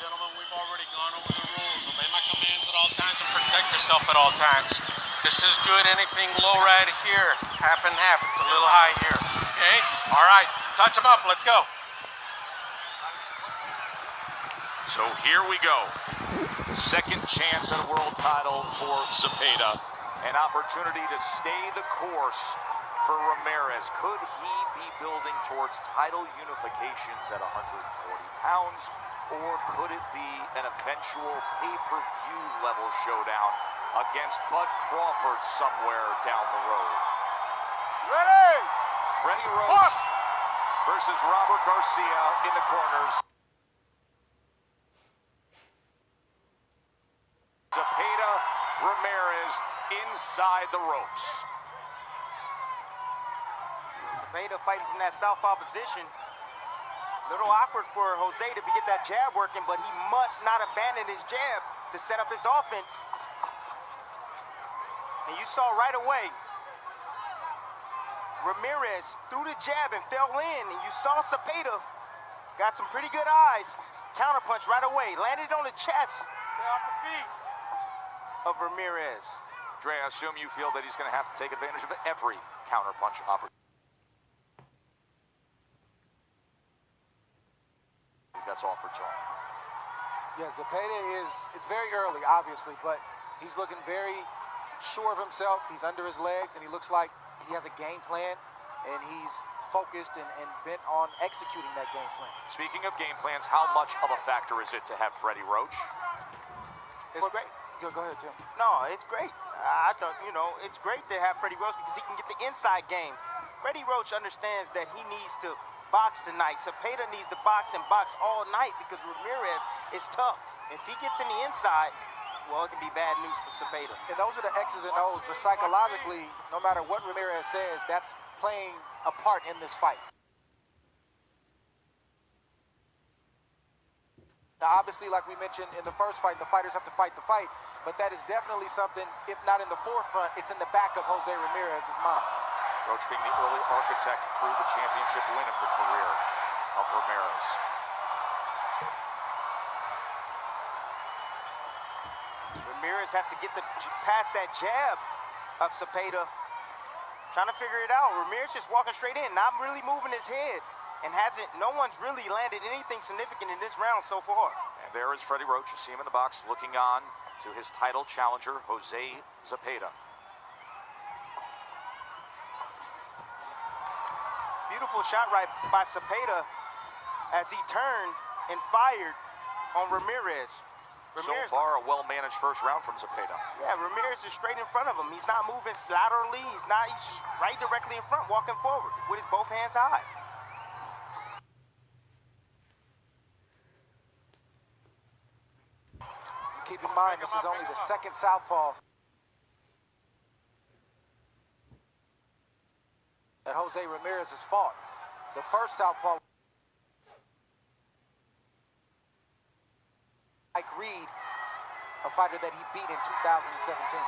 gentlemen, we've already gone over the rules. Obey my commands at all times and protect yourself at all times. This is good. Anything low right here, half and half. It's a little high here. Okay? All right. Touch them up. Let's go. So here we go. Second chance at a world title for Zepeda. An opportunity to stay the course for Ramirez. Could he be building towards title unifications at 140 pounds? Or could it be an eventual pay-per-view level showdown against Bud Crawford somewhere down the road? Ready! Freddie Roach versus Robert Garcia in the corners. Zepeda, Ramirez inside the ropes. Zepeda fighting from that southpaw position. A little awkward for Jose to get that jab working, but he must not abandon his jab to set up his offense. And you saw right away, Ramirez threw the jab and fell in, and you saw Zepeda got some pretty good eyes. Counterpunch right away, landed on the chest. Stay off the feet Of Ramirez. Dre, I assume you feel that he's going to have to take advantage of every counterpunch opportunity that's offered to him. Yeah, Zepeda it's very early, obviously, but he's looking very sure of himself. He's under his legs, and he looks like he has a game plan, and he's focused and bent on executing that game plan. Speaking of game plans, how much of a factor is it to have Freddie Roach? It's great. Go ahead, Tim. No, it's great. I thought, it's great to have Freddie Roach because he can get the inside game. Freddie Roach understands that he needs to box tonight. Zepeda needs to box and box all night because Ramirez is tough. If he gets in the inside, well, it can be bad news for Zepeda. And those are the X's and O's, but psychologically, no matter what Ramirez says, that's playing a part in this fight. Now, obviously, like we mentioned in the first fight, the fighters have to fight the fight, but that is definitely something, if not in the forefront, it's in the back of Jose Ramirez's mind. Roach being the early architect through the championship win of the career of Ramirez. Ramirez has to get past that jab of Zepeda. Trying to figure it out. Ramirez just walking straight in, not really moving his head. And no one's really landed anything significant in this round so far. And there is Freddie Roach. You see him in the box looking on to his title challenger, Jose Zepeda. Beautiful shot right by Zepeda as he turned and fired on Ramirez. So far, a well-managed first round from Zepeda. Yeah, Ramirez is straight in front of him. He's not moving laterally. He's just right directly in front, walking forward with his both hands high. Keep in mind, this is only the second southpaw that Jose Ramirez has fought. The first southpaw, Mike Reed, a fighter that he beat in 2017.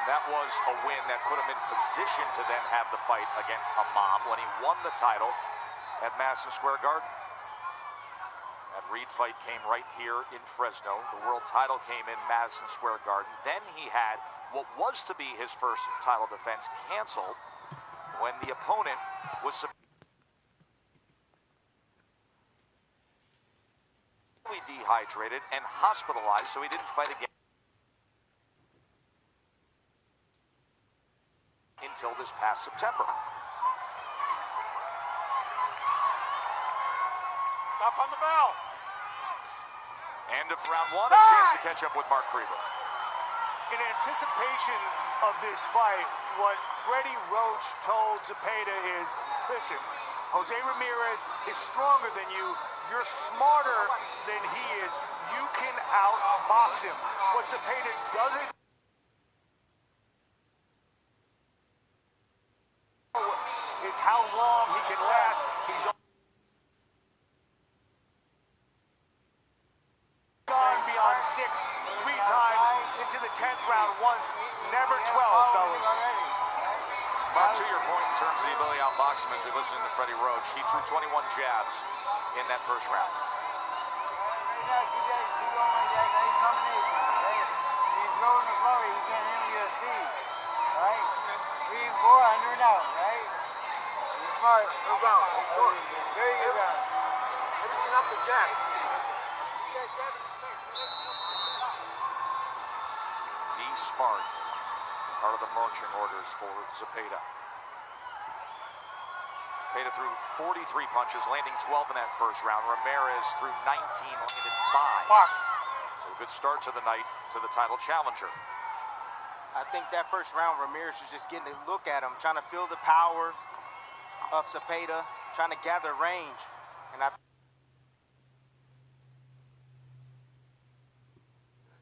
That was a win that put him in position to then have the fight against Imam when he won the title at Madison Square Garden. That Reed fight came right here in Fresno. The world title came in Madison Square Garden. Then he had what was to be his first title defense canceled when the opponent was severely dehydrated and hospitalized, so he didn't fight again until this past September. Stop on the bell. End of round one, a chance to catch up with Mark Krieber. In anticipation of this fight, what Freddie Roach told Zepeda is, listen, Jose Ramirez is stronger than you. You're smarter than he is. You can outbox him. What Zepeda doesn't know is how long he can last. He's gone beyond 6 3 times into the 10th round once, never 12, fellas. Mark, to your point in terms of the ability to outbox him, as we listen to Freddie Roach, he threw 21 jabs in that first round. not, you guys keep going like that, nice combination, right? When you throw in the floor, you can't handle your speed, right? 3 and 4, under and out, right? You're smart. Good round. Short. Very good round. Everything up the jab. Be smart. Part of the marching orders for Zepeda. Zepeda threw 43 punches, landing 12 in that first round. Ramirez threw 19, landed 5. Box. So a good start to the night to the title challenger. I think that first round, Ramirez was just getting a look at him, trying to feel the power of Zepeda, trying to gather range. And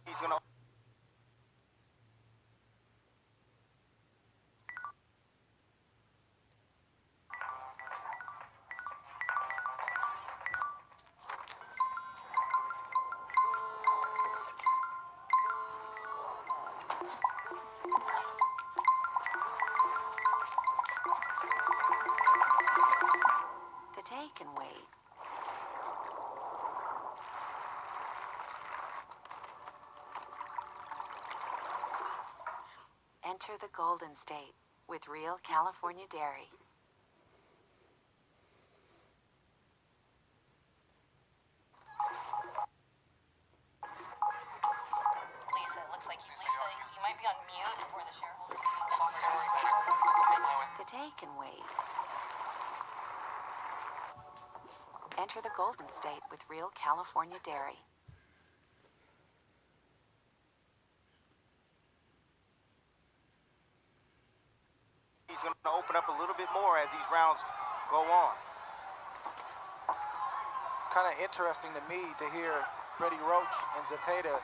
he's going to... The day can wait. Enter the Golden State with real California dairy. Lisa, it looks like Lisa, you might be on mute for the shareholder meeting. The day can wait. Enter the Golden State with real California dairy. He's going to open up a little bit more as these rounds go on. It's kind of interesting to me to hear Freddie Roach and Zepeda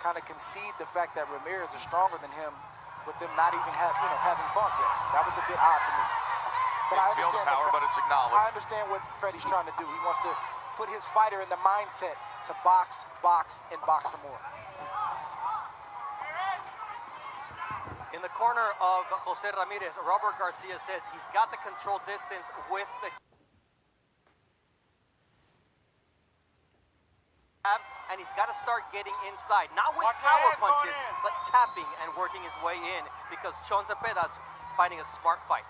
kind of concede the fact that Ramirez is stronger than him, with them not even having fought yet. That was a bit odd to me. But I Feel the understand power, but it's acknowledged. I understand what Freddie's trying to do. He wants to put his fighter in the mindset to box, and box some more. In the corner of Jose Ramirez, Robert Garcia says he's got the control distance with the jab, and he's got to start getting inside. Not with Watch your power hands going punches, in. but tapping and working his way in, because Chon Zepeda's fighting a smart fight.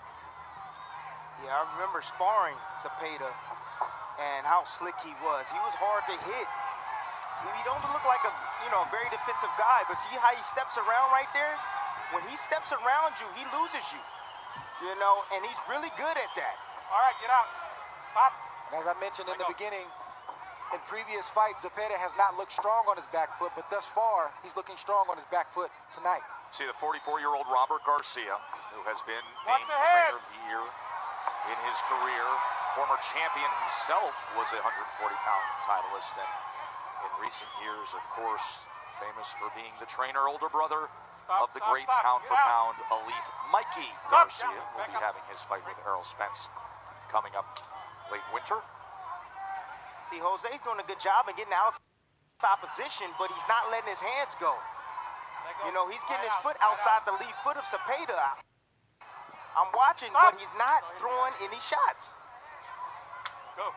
Yeah, I remember sparring Zepeda and how slick he was. He was hard to hit. He don't look like a very defensive guy, but see how he steps around right there? When he steps around you, he loses you. And he's really good at that. All right, get out. Stop. And as I mentioned in the beginning, in previous fights, Zepeda has not looked strong on his back foot, but thus far, he's looking strong on his back foot tonight. See the 44-year-old Robert Garcia, who has been Watch named your Trainer head. of the Year in his career. Former champion himself, was a 140-pound titleist, and in recent years, of course, famous for being the trainer, older brother of the great pound-for-pound elite Mikey Garcia, who will be having his fight with Errol Spence coming up late winter. See, Jose's doing a good job of getting outside position, but he's not letting his hands go. He's getting his foot outside the lead foot of Zepeda. I'm watching, but he's not throwing any shots. Go.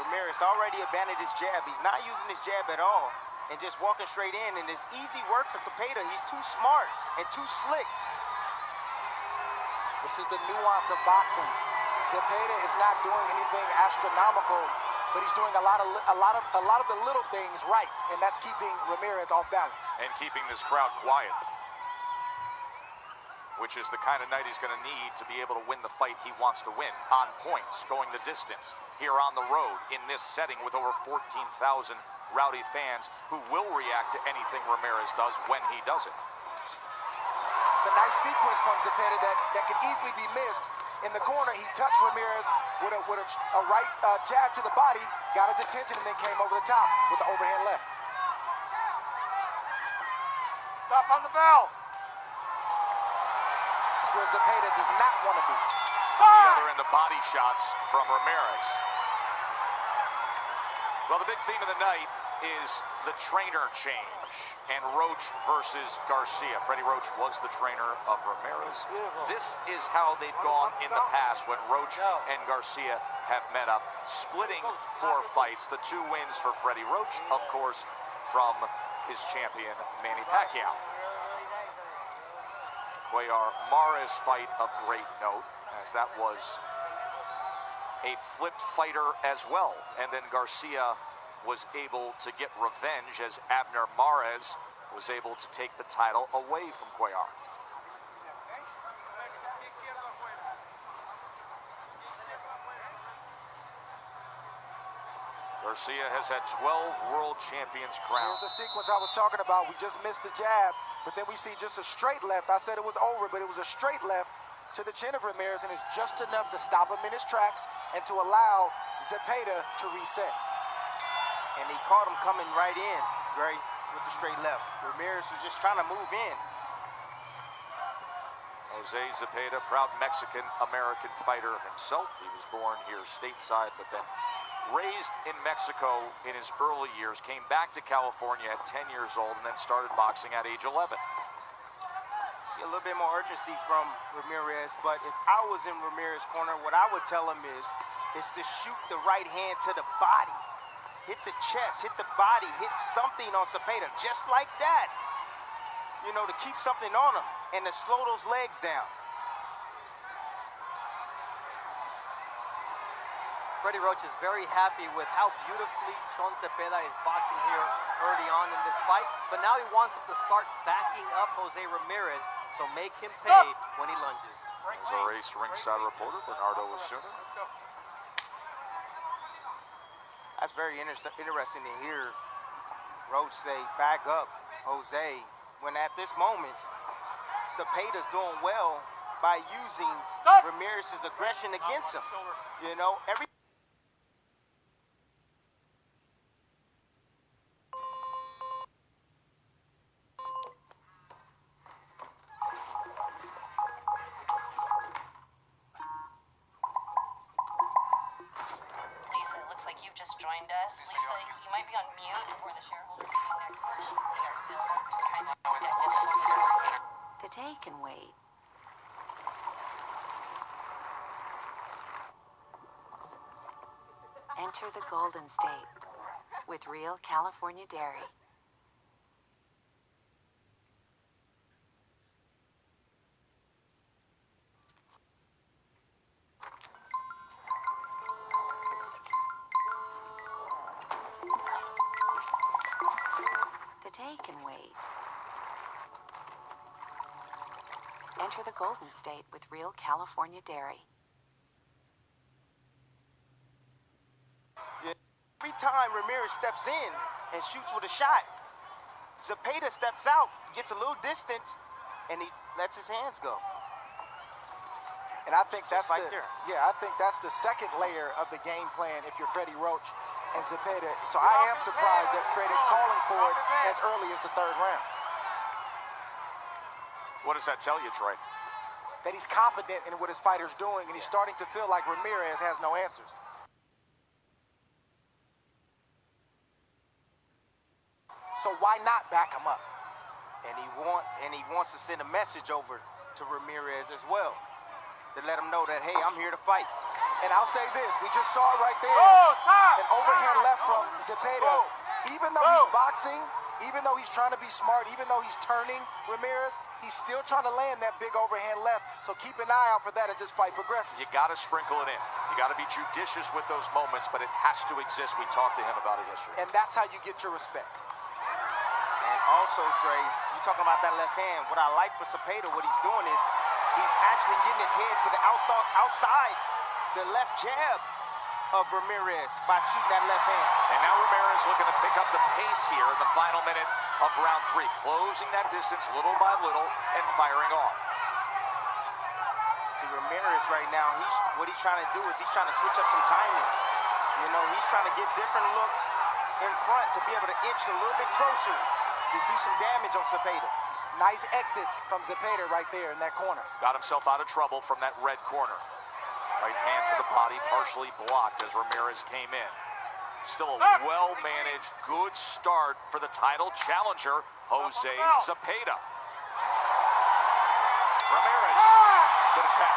Ramirez already abandoned his jab. He's not using his jab at all and just walking straight in. And it's easy work for Zepeda. He's too smart and too slick. This is the nuance of boxing. Zepeda is not doing anything astronomical, but he's doing a lot of the little things right, and that's keeping Ramirez off balance. And keeping this crowd quiet, which is the kind of night he's going to need to be able to win the fight he wants to win. On points, going the distance, here on the road, in this setting with over 14,000 rowdy fans who will react to anything Ramirez does when he does it. It's a nice sequence from Zepeda that could easily be missed. In the corner, he touched Ramirez with a right jab to the body, got his attention, and then came over the top with the overhand left. Stop on the bell. That's where Zepeda does not want to be. The other end of body shots from Ramirez. Well, the big theme of the night is the trainer change, and Roach versus Garcia. Freddie Roach was the trainer of Ramirez. This is how they've gone in the past when Roach and Garcia have met up, splitting 4 fights. The 2 wins for Freddie Roach, of course, from his champion, Manny Pacquiao. Cuellar Mares fight of great note, as that was a flipped fighter as well. And then Garcia was able to get revenge as Abner Mares was able to take the title away from Cuellar. Garcia has had 12 world champions crowned. Here's the sequence I was talking about. We just missed the jab, but then we see just a straight left. I said it was over, but it was a straight left to the chin of Ramirez, and it's just enough to stop him in his tracks and to allow Zepeda to reset. And he caught him coming right in, Dre, with the straight left. Ramirez was just trying to move in. Jose Zepeda, proud Mexican-American fighter himself. He was born here stateside, but then raised in Mexico in his early years, came back to California at 10 years old, and then started boxing at age 11. See a little bit more urgency from Ramirez, but if I was in Ramirez's corner, what I would tell him is to shoot the right hand to the body. Hit the chest, hit the body, hit something on Zepeda, just like that. You know, to keep something on him and to slow those legs down. Freddie Roach is very happy with how beautifully Sean Zepeda is boxing here early on in this fight, but now he wants him to start backing up Jose Ramirez, so make him pay when he lunges. As our Ace ringside reporter, Bernardo Osuna. Let's go. That's very interesting to hear Roach say, back up Jose, when at this moment, Zepeda's doing well by using Ramirez's aggression against him. You know, Lisa, it looks like you've just joined us. Lisa, you might be on mute for the shareholder meeting next month. We are still trying to get this on. The day can wait. Enter the Golden State with real California dairy. The day can wait. Enter the Golden State with real California dairy. every time Ramirez steps in and shoots with a shot, Zepeda steps out, gets a little distance, and he lets his hands go. And I think that's right the there. I think that's the second layer of the game plan if you're Freddie Roach and Zepeda. So I am surprised that Fred is calling for it as early as the third round. What does that tell you, Troy? That he's confident in what his fighter's doing, and he's starting to feel like Ramirez has no answers. So why not back him up? And he wants to send a message over to Ramirez as well, to let him know that, hey, I'm here to fight. And I'll say this, we just saw it right there. An overhand left from Zepeda. Even though he's boxing, even though he's trying to be smart, even though he's turning Ramirez, he's still trying to land that big overhand left. So keep an eye out for that as this fight progresses. You got to sprinkle it in. You got to be judicious with those moments, but it has to exist. We talked to him about it yesterday. And that's how you get your respect. And also, Trey, you talking about that left hand. What I like for Zepeda, what he's doing is he's actually getting his head to the outside the left jab of Ramirez by shooting that left hand. And now Ramirez looking to pick up the pace here in the final minute of round 3, closing that distance little by little and firing off. See, Ramirez right now, what he's trying to do is he's trying to switch up some timing. You know, he's trying to get different looks in front to be able to inch a little bit closer to do some damage on Zepeda. Nice exit from Zepeda right there in that corner. Got himself out of trouble from that red corner. Right hand to the body, partially blocked as Ramirez came in. Still a well-managed, good start for the title challenger, Jose Zepeda. Ramirez, good attack.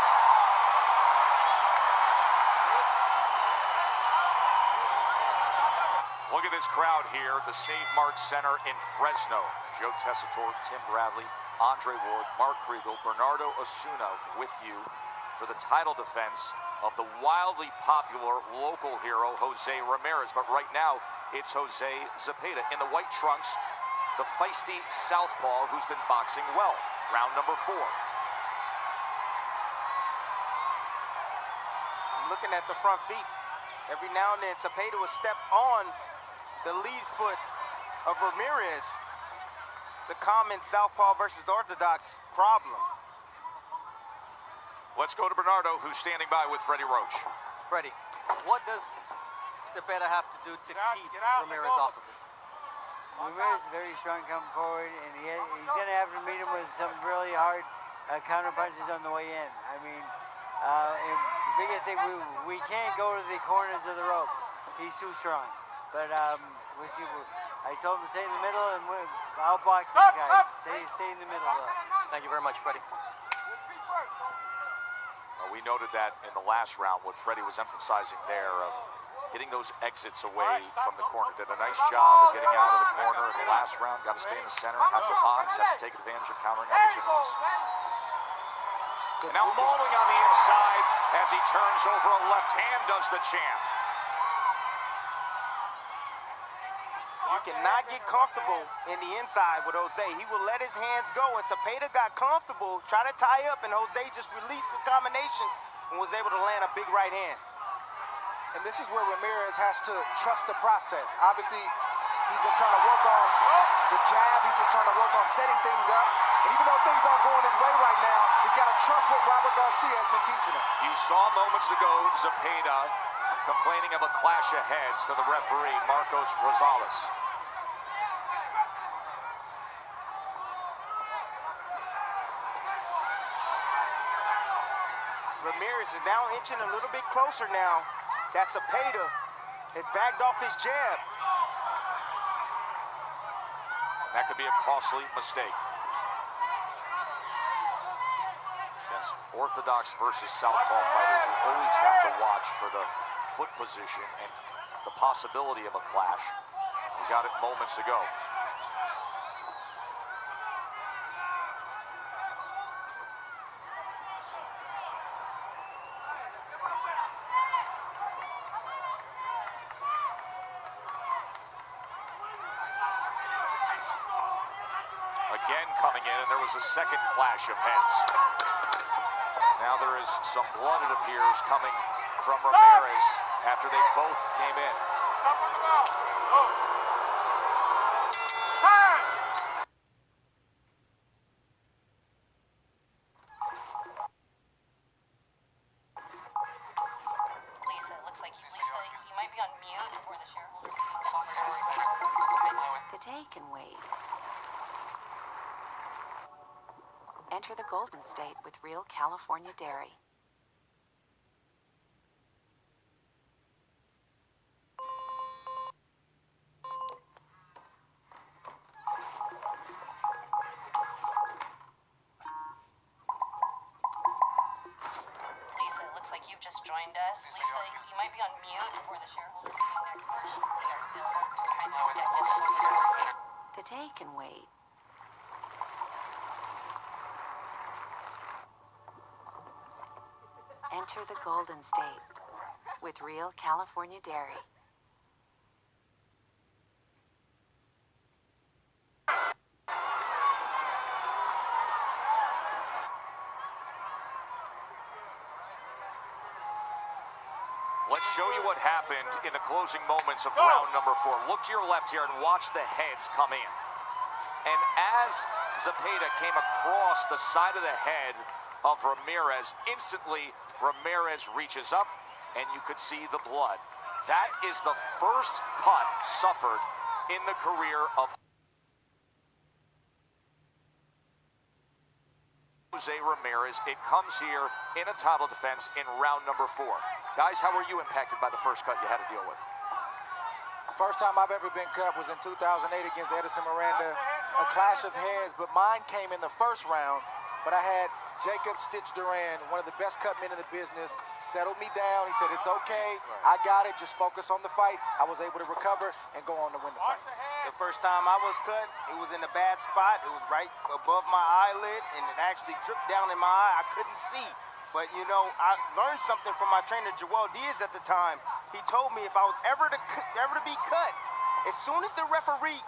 Look at this crowd here at the Save Mart Center in Fresno. Joe Tessitore, Tim Bradley, Andre Ward, Mark Kriegel, Bernardo Osuna with you for the title defense of the wildly popular local hero, Jose Ramirez. But right now, it's Jose Zepeda in the white trunks, the feisty southpaw who's been boxing well. Round number 4. I'm looking at the front feet. Every now and then, Zepeda will step on the lead foot of Ramirez. It's a common southpaw versus orthodox problem. Let's go to Bernardo, who's standing by with Freddie Roach. Freddie, what does Zepeda have to do to keep Ramirez off of it? Ramirez is very strong coming forward, and he's going to have to meet him with some really hard counter punches on the way in. I mean, and the biggest thing, we can't go to the corners of the ropes. He's too strong. But we'll see. I told him to stay in the middle, and I'll box this guy. Stay in the middle, though. Thank you very much, Freddie. Well, we noted that in the last round, what Freddie was emphasizing there of getting those exits away from the corner. Did a nice job of getting out of the corner in the last round. Got to stay in the center, have to box, have to take advantage of countering opportunities. And now mauling on the inside as he turns over a left hand, does the champ. You cannot get comfortable in the inside with Jose. He will let his hands go, and Zepeda got comfortable, trying to tie up, and Jose just released the combination and was able to land a big right hand. And this is where Ramirez has to trust the process. Obviously, he's been trying to work on the jab. He's been trying to work on setting things up. And even though things aren't going his way right now, he's got to trust what Robert Garcia has been teaching him. You saw moments ago Zepeda complaining of a clash of heads to the referee, Marcos Rosales. Ramirez is now inching a little bit closer now. That Zepeda has backed off his jab. And that could be a costly mistake. Yes, orthodox versus southpaw fighters, you always have to watch for the foot position and the possibility of a clash. We got it moments ago. Again coming in, and there was a second clash of heads. Now there is some blood, it appears, coming from Ramirez after they both came in. Stop on the ball. Go. Lisa, it looks like you might be on mute for the shareholder. The day can wait. Enter the Golden State with real California dairy. Lisa, it looks like you've just joined us. Lisa, you might be on mute for the shareholder meeting next month. We are still trying to schedule. The day can wait. Enter the Golden State with real California dairy. Let's show you what happened in the closing moments of round number 4. Look to your left here and watch the heads come in. And as Zepeda came across the side of the head of Ramirez, instantly Ramirez reaches up and you could see the blood. That is the first cut suffered in the career of Jose Ramirez. It comes here in a title defense in round number 4. Guys, how were you impacted by the first cut you had to deal with? First time I've ever been cut was in 2008 against Edison Miranda. A clash of heads, but mine came in the first round. But I had Jacob Stitch Duran, one of the best cut men in the business, settled me down. He said, it's okay, I got it, just focus on the fight. I was able to recover and go on to win the fight. The first time I was cut, it was in a bad spot. It was right above my eyelid, and it actually dripped down in my eye. I couldn't see. But, you know, I learned something from my trainer, Joel Diaz, at the time. He told me if I was ever to be cut, as soon as the referee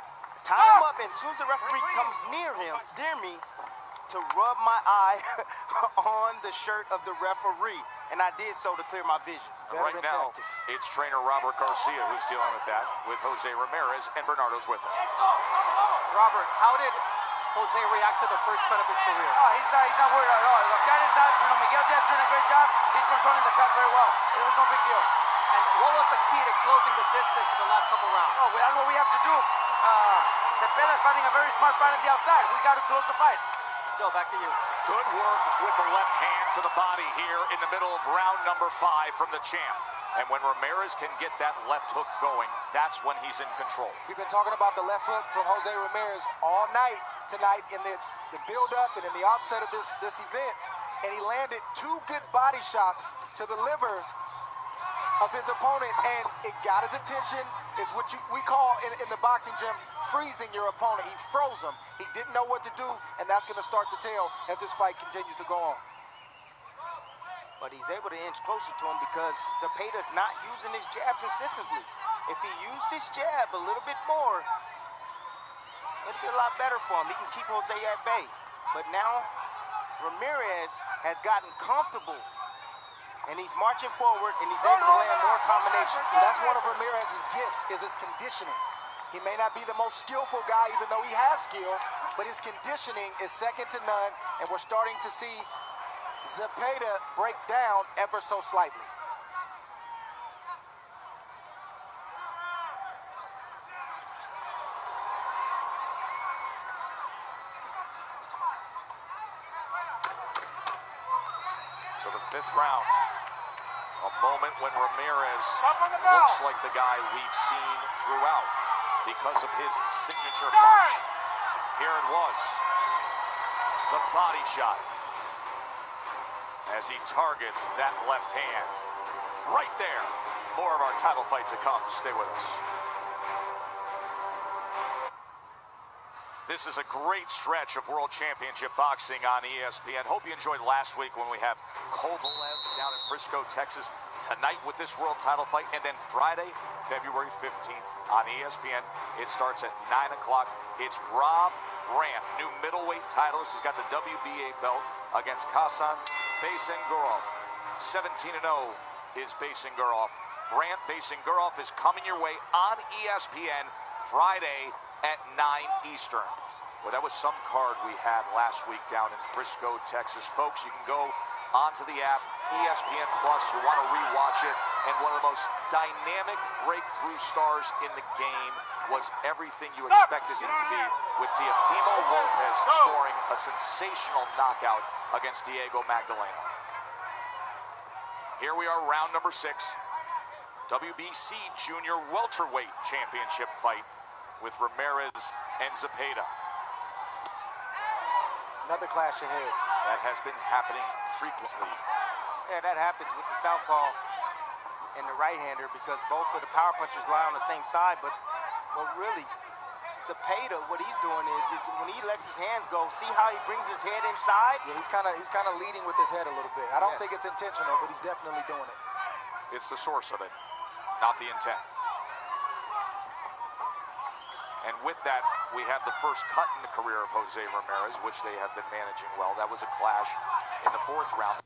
tie him up, and as soon as the referee comes near me, to rub my eye on the shirt of the referee. And I did so to clear my vision. Right now, it's trainer Robert Garcia who's dealing with that, with Jose Ramirez, and Bernardo's with him. Robert, how did Jose react to the first cut of his career? Oh, he's not worried at all. The cut is not, Miguel Diaz doing a great job. He's controlling the cut very well. It was no big deal. And what was the key to closing the distance in the last couple rounds? Oh, that's what we have to do. Zepeda's fighting a very smart fight on the outside. We got to close the fight. Joe, back to you. Good work with the left hand to the body here in the middle of round number 5 from the champ. And when Ramirez can get that left hook going, that's when he's in control. We've been talking about the left hook from Jose Ramirez all night tonight in the build-up and in the offset of this event. And he landed 2 good body shots to the liver of his opponent, and it got his attention. It's what we call in the boxing gym freezing your opponent. He froze him. He didn't know what to do, and that's going to start to tell as this fight continues to go on. But he's able to inch closer to him because Zepeda's not using his jab consistently. If he used his jab a little bit more, it'd be a lot better for him. He can keep Jose at bay. But now, Ramirez has gotten comfortable, and he's marching forward, and he's able to land more combinations. So that's one of Ramirez's gifts, is his conditioning. He may not be the most skillful guy, even though he has skill, but his conditioning is second to none, and we're starting to see Zepeda break down ever so slightly. So the 5th round, a moment when Ramirez looks like the guy we've seen throughout because of his signature punch. Here it was, the body shot, as he targets that left hand. Right there. More of our title fight to come. Stay with us. This is a great stretch of World Championship boxing on ESPN. Hope you enjoyed last week when we have Kovalev down in Frisco, Texas. Tonight with this world title fight, and then Friday, February 15th on ESPN. It starts at 9 o'clock. It's Rob Grant, new middleweight titleist. He's got the WBA belt against Kasan Basingurov. 17-0 is Basingurov. Grant Basingurov is coming your way on ESPN Friday at 9 Eastern. Well, that was some card we had last week down in Frisco, Texas. Folks, you can go onto the app, ESPN Plus. You want to rewatch it. And one of the most dynamic breakthrough stars in the game was everything you expected him to be, with Teofimo Lopez scoring a sensational knockout against Diego Magdaleno. Here we are, round number 6. WBC Junior Welterweight Championship fight with Ramirez and Zepeda. Another clash of heads. That has been happening frequently. Yeah, that happens with the southpaw and the right-hander because both of the power punchers lie on the same side. But really, Zepeda, what he's doing is when he lets his hands go, see how he brings his head inside? Yeah, he's kind of leading with his head a little bit. I don't think it's intentional, but he's definitely doing it. It's the source of it, not the intent. And with that, we have the first cut in the career of Jose Ramirez, which they have been managing well. That was a clash in the 4th round.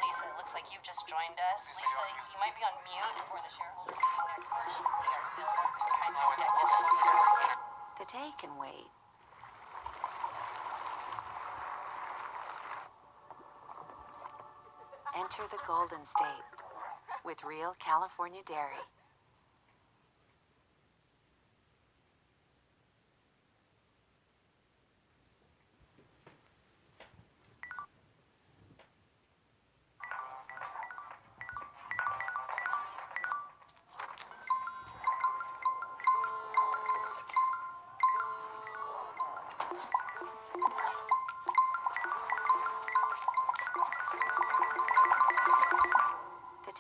Lisa, it looks like you've just joined us. Lisa, you might be on mute for the shareholder meeting next March. We are still trying to get this over. The day can wait. Enter the Golden State with real California dairy.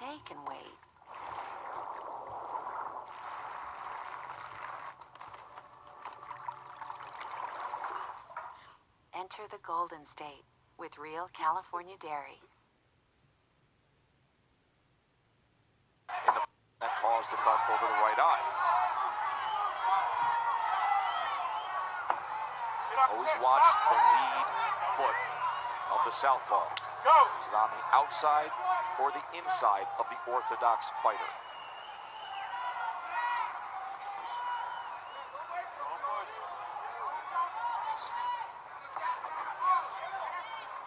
stay can wait. Enter the Golden State with real California dairy. That caused the cut over the right eye. Always watch the lead foot of the southpaw. Is it on the outside or the inside of the orthodox fighter?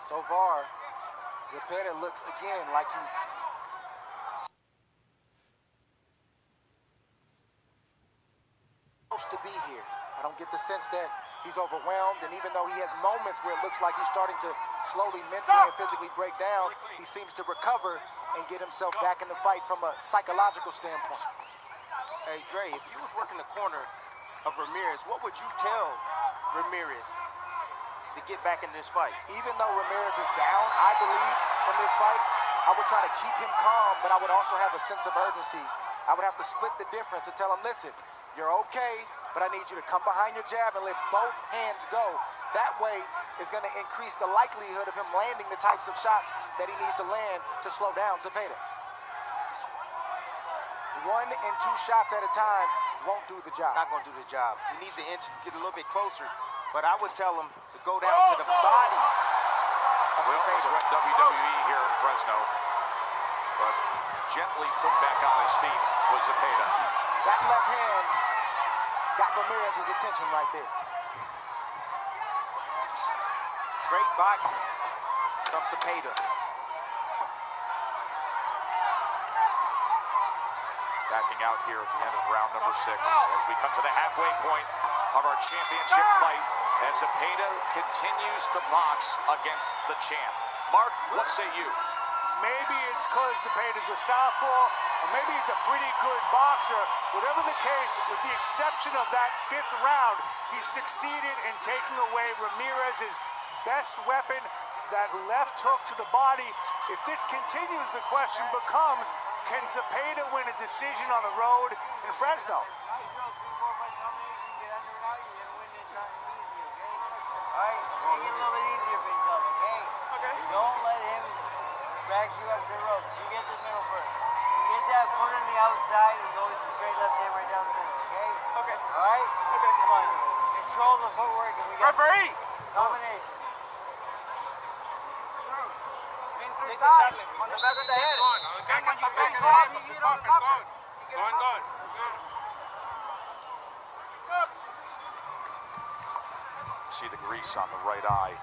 So far, Zepeda looks again like he's supposed to be here. I don't get the sense that he's overwhelmed, and even though he has moments where it looks like he's starting to slowly mentally and physically break down, he seems to recover and get himself back in the fight from a psychological standpoint. Hey, Dre, if you was working the corner of Ramirez, what would you tell Ramirez to get back in this fight? Even though Ramirez is down, I believe, from this fight, I would try to keep him calm, but I would also have a sense of urgency. I would have to split the difference and tell him, listen, you're okay, but I need you to come behind your jab and let both hands go. That way is going to increase the likelihood of him landing the types of shots that he needs to land to slow down Zepeda. 1 and 2 shots at a time won't do the job. Not going to do the job. He needs to inch, get a little bit closer. But I would tell him to go down to the body of We almost went WWE here in Fresno, but gently put back on his feet was Zepeda. That left hand got Ramirez's attention right there. Great boxing from Zepeda. Backing out here at the end of round number 6 as we come to the halfway point of our championship fight as Zepeda continues to box against the champ. Mark, what say you? Maybe it's because Zepeda's a southpaw, or maybe he's a pretty good boxer. Whatever the case, with the exception of that 5th round, he succeeded in taking away Ramirez's best weapon, that left hook to the body. If this continues, the question becomes, can Zepeda win a decision on the road in Fresno? Alright, make it a little bit easier for yourself, okay? Okay. Don't let him drag you up the ropes. You get the middle first. You get that foot on the outside and go with the straight left hand right down the middle, okay? Okay. Alright? Okay. Come on. Control the footwork and we got Referee! domination. Three times. On the back of the head. Going. See the grease on the right eye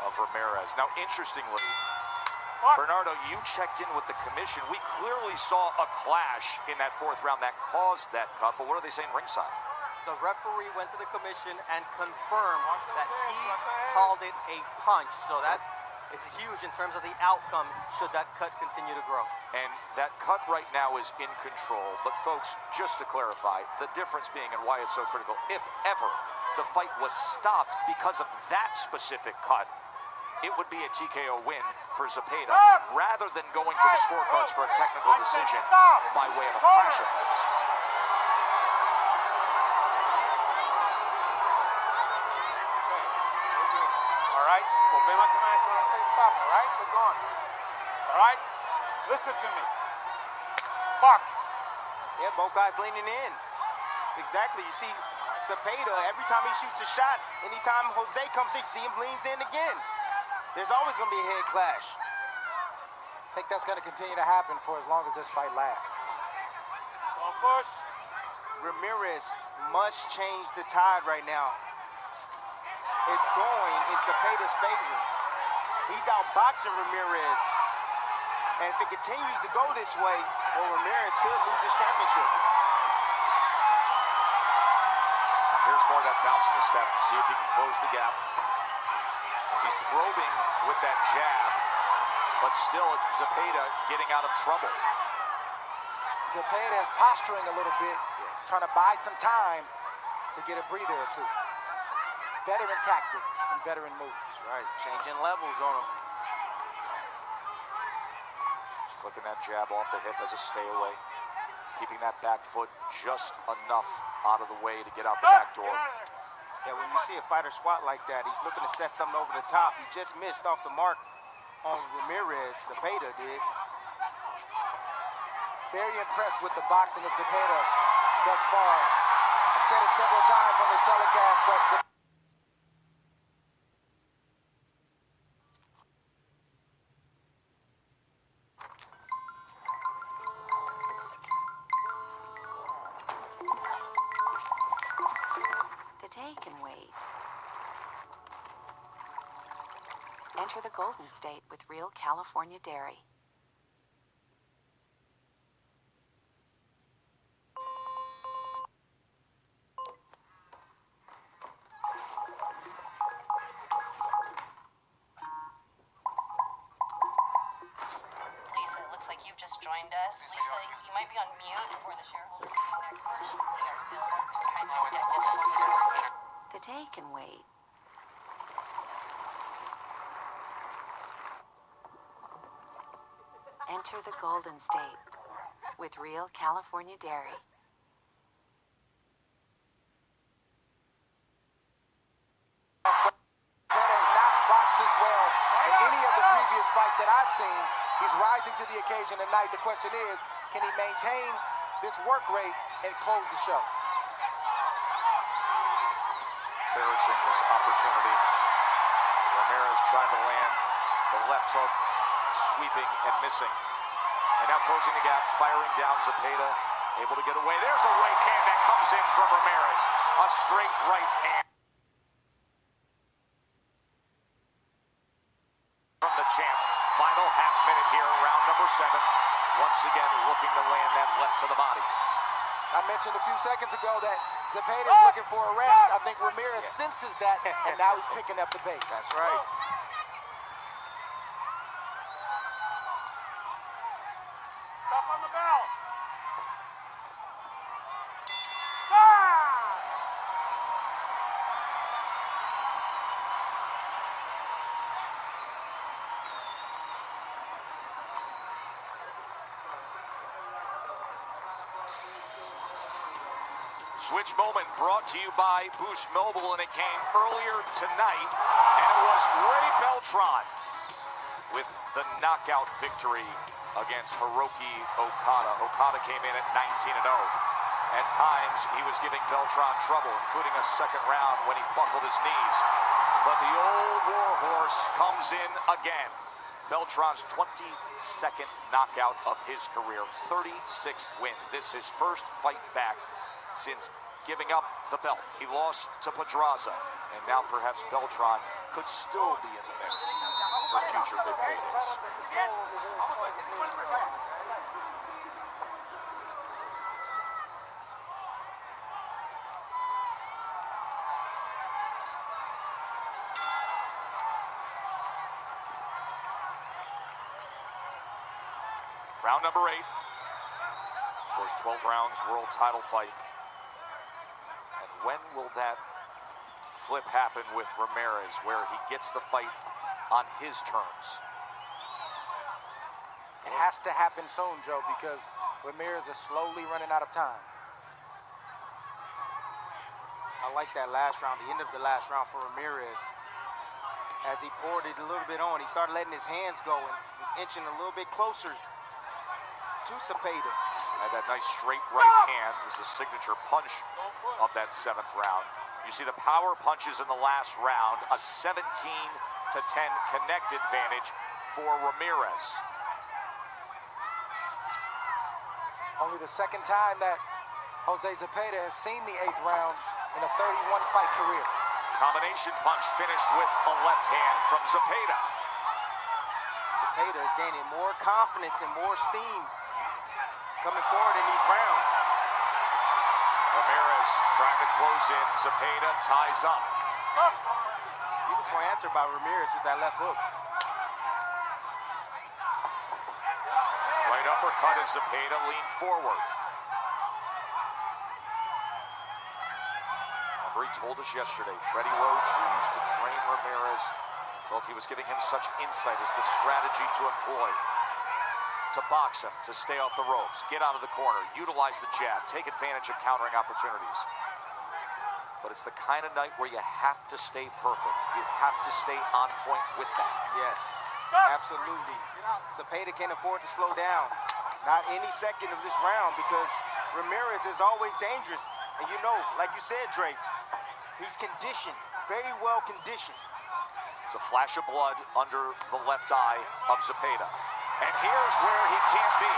of Ramirez. Now, interestingly, Bernardo, you checked in with the commission. We clearly saw a clash in that 4th round that caused that cut, but what are they saying ringside? The referee went to the commission and confirmed that he called it a punch. So that is huge in terms of the outcome should that cut continue to grow. And that cut right now is in control. But folks, just to clarify, the difference being and why it's so critical, if ever the fight was stopped because of that specific cut, it would be a TKO win for Zepeda rather than going to the scorecards for a technical decision by way of a crash of this. All right? Obey my commands when I say stop, all right? We're going. All right? Listen to me. Box. Yeah, both guys leaning in. Exactly. You see Zepeda, every time he shoots a shot, anytime Jose comes in, you see him leans in again. There's always going to be a head clash. I think that's going to continue to happen for as long as this fight lasts. Don't push. Ramirez must change the tide right now. It's going in Zepeda's favor. He's outboxing Ramirez. And if it continues to go this way, well, Ramirez could lose his championship. Here's more of that bounce in the step. See if he can close the gap. As he's probing with that jab, but still it's Zepeda getting out of trouble. Zepeda is posturing a little bit, trying to buy some time to get a breather or two. Veteran tactic and veteran moves. Right, changing levels on him. Flicking that jab off the hip as a stay away. Keeping that back foot just enough out of the way to get out the back door. Yeah, when you see a fighter squat like that, he's looking to set something over the top. He just missed off the mark on Ramirez. Zepeda did. Very impressed with the boxing of Zepeda thus far. I've said it several times on this telecast, but The day can wait. Enter the Golden State with real California dairy. Lisa, it looks like you've just joined us. Lisa, you might be on mute for the shareholder meeting next March. You guys feel so kind of get this over. The day can wait. Enter the Golden State with real California dairy. Zepeda has not boxed this well in any of the previous fights that I've seen. He's rising to the occasion tonight. The question is, can he maintain this work rate and close the show? Cherishing this opportunity. Ramirez trying to land the left hook, sweeping and missing. And now closing the gap, firing down Zepeda, able to get away. There's a right hand that comes in from Ramirez. A straight right hand from the champ. Final half minute here, round number 7. Once again, looking to land that left to the body. I mentioned a few seconds ago that Zepeda is looking for a rest. I think Ramirez senses that, and now he's picking up the pace. That's right. Stop on the bell. Switch moment brought to you by Boost Mobile, and it came earlier tonight, and it was Ray Beltran with the knockout victory against Hiroki Okada. Okada came in at 19-0. At times, he was giving Beltran trouble, including a second round when he buckled his knees. But the old warhorse comes in again. Beltran's 22nd knockout of his career, 36th win. This is his first fight back since giving up the belt. He lost to Pedraza, and now perhaps Beltran could still be in the mix for future big paydays. Round number 8. Of course, 12 rounds, world title fight. And when will that flip happen with Ramirez, where he gets the fight on his terms? It has to happen soon, Joe, because Ramirez is slowly running out of time. I like that last round, the end of the last round for Ramirez. As he poured it a little bit on, he started letting his hands go and was inching a little bit closer to Zepeda. And that nice straight right hand was the signature punch of that 7th round. You see the power punches in the last round, a 17-10 connect advantage for Ramirez. Only the second time that Jose Zepeda has seen the 8th round in a 31-fight career. Combination punch finished with a left hand from Zepeda. Zepeda is gaining more confidence and more steam coming forward in these rounds. Ramirez trying to close in. Zepeda ties up. Beautiful answer by Ramirez with that left hook. Right uppercut as Zepeda leaned forward. Remember, he told us yesterday, Freddie Roach, who used to train Ramirez, felt he was giving him such insight as the strategy to employ. to box him, to stay off the ropes, get out of the corner, utilize the jab, take advantage of countering opportunities. But it's the kind of night where you have to stay perfect. You have to stay on point with that. Yes, absolutely. Zepeda can't afford to slow down. Not any second of this round, because Ramirez is always dangerous. And you know, like you said, Drake, he's conditioned, very well conditioned. It's a flash of blood under the left eye of Zepeda. And here's where he can't be.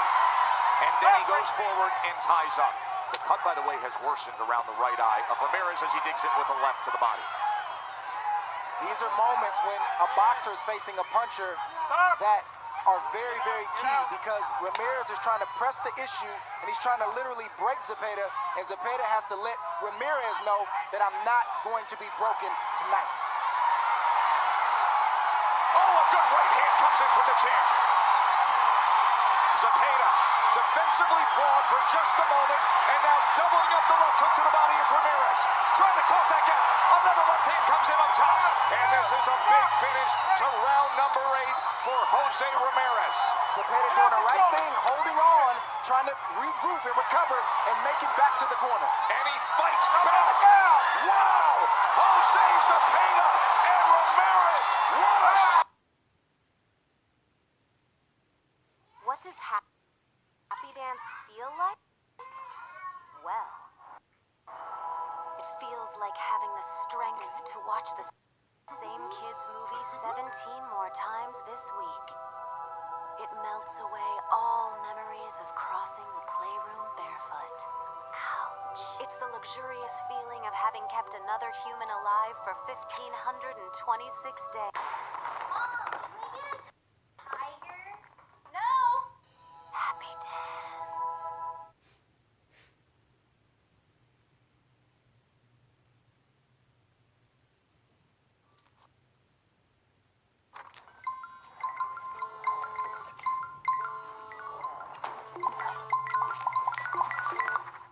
And then he goes forward and ties up. The cut, by the way, has worsened around the right eye of Ramirez as he digs in with the left to the body. These are moments when a boxer is facing a puncher that are very, very key, because Ramirez is trying to press the issue, and he's trying to literally break Zepeda, and Zepeda has to let Ramirez know that I'm not going to be broken tonight. Oh, a good right hand comes in from the champ. Zepeda defensively flawed for just a moment, and now doubling up the left hook to the body is Ramirez. Trying to close that gap. Another left hand comes in up top. And this is a big finish to round number 8 for Jose Ramirez. Zepeda doing the right thing, holding on, trying to regroup and recover and make it back to the corner. And he fights back. Wow! Jose Zepeda and Ramirez. What a... What does happy dance feel like? Well, it feels like having the strength to watch the same kids' movie 17 more times this week. It melts away all memories of crossing the playroom barefoot. Ouch. It's the luxurious feeling of having kept another human alive for 1,526 days. Mom, can we get a tiger? No! Happy dance.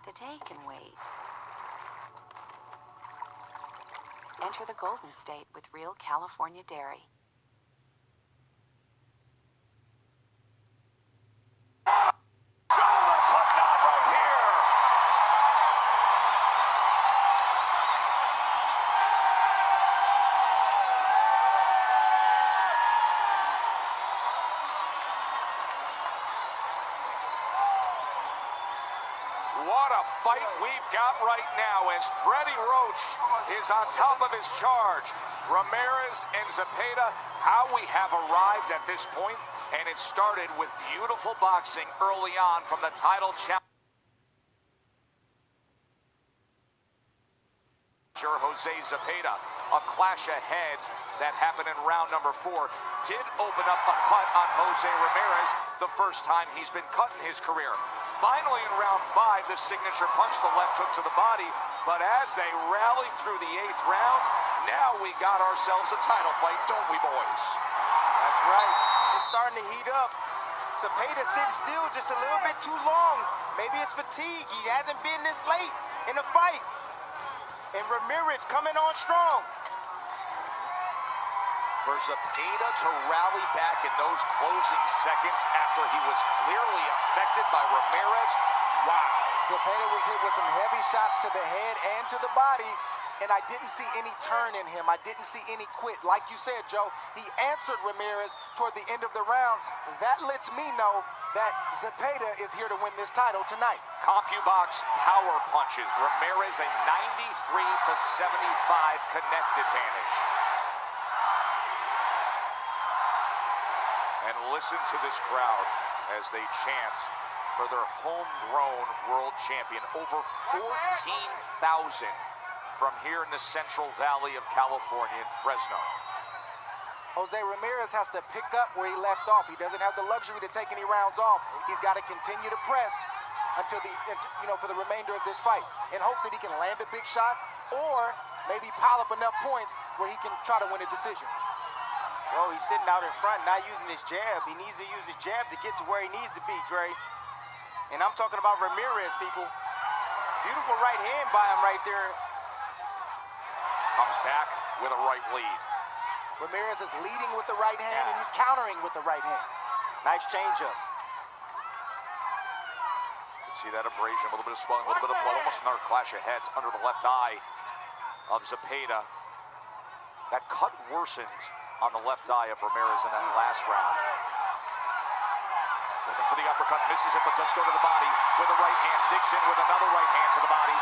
The day can wait. Enter the Golden State with real California dairy. Shoulder putting on right here. What a fight we've got right now as Freddie Roach is on top of his charge. Ramirez and Zepeda, how we have arrived at this point, and it started with beautiful boxing early on from the title challenger Jose Zepeda. A clash of heads that happened in round number 4 did open up a cut on Jose Ramirez, the first time he's been cut in his career. Finally, in round 5, the signature punch, the left hook to the body. But as they rallied through the 8th round, now we got ourselves a title fight, don't we, boys? That's right. It's starting to heat up. Zepeda sitting still just a little bit too long. Maybe it's fatigue. He hasn't been this late in the fight. And Ramirez coming on strong. For Zepeda to rally back in those closing seconds after he was clearly affected by Ramirez, wow. Zepeda was hit with some heavy shots to the head and to the body, and I didn't see any turn in him. I didn't see any quit. Like you said, Joe, he answered Ramirez toward the end of the round. That lets me know that Zepeda is here to win this title tonight. CompuBox power punches. Ramirez a 93-75 connect advantage. And listen to this crowd as they chant for their homegrown world champion. Over 14,000 from here in the Central Valley of California in Fresno. Jose Ramirez has to pick up where he left off. He doesn't have the luxury to take any rounds off. He's got to continue to press until for the remainder of this fight, in hopes that he can land a big shot or maybe pile up enough points where he can try to win a decision. Well, he's sitting out in front, not using his jab. He needs to use his jab to get to where he needs to be, Dre. And I'm talking about Ramirez, people. Beautiful right hand by him right there. Comes back with a right lead. Ramirez is leading with the right hand, and he's countering with the right hand. Nice changeup. can see that abrasion, a little bit of swelling, a little bit of blood, almost another clash of heads under the left eye of Zepeda. That cut worsened on the left eye of Ramirez in that last round. Looking for the uppercut, misses it, but does go to the body with a right hand, digs in with another right hand to the body.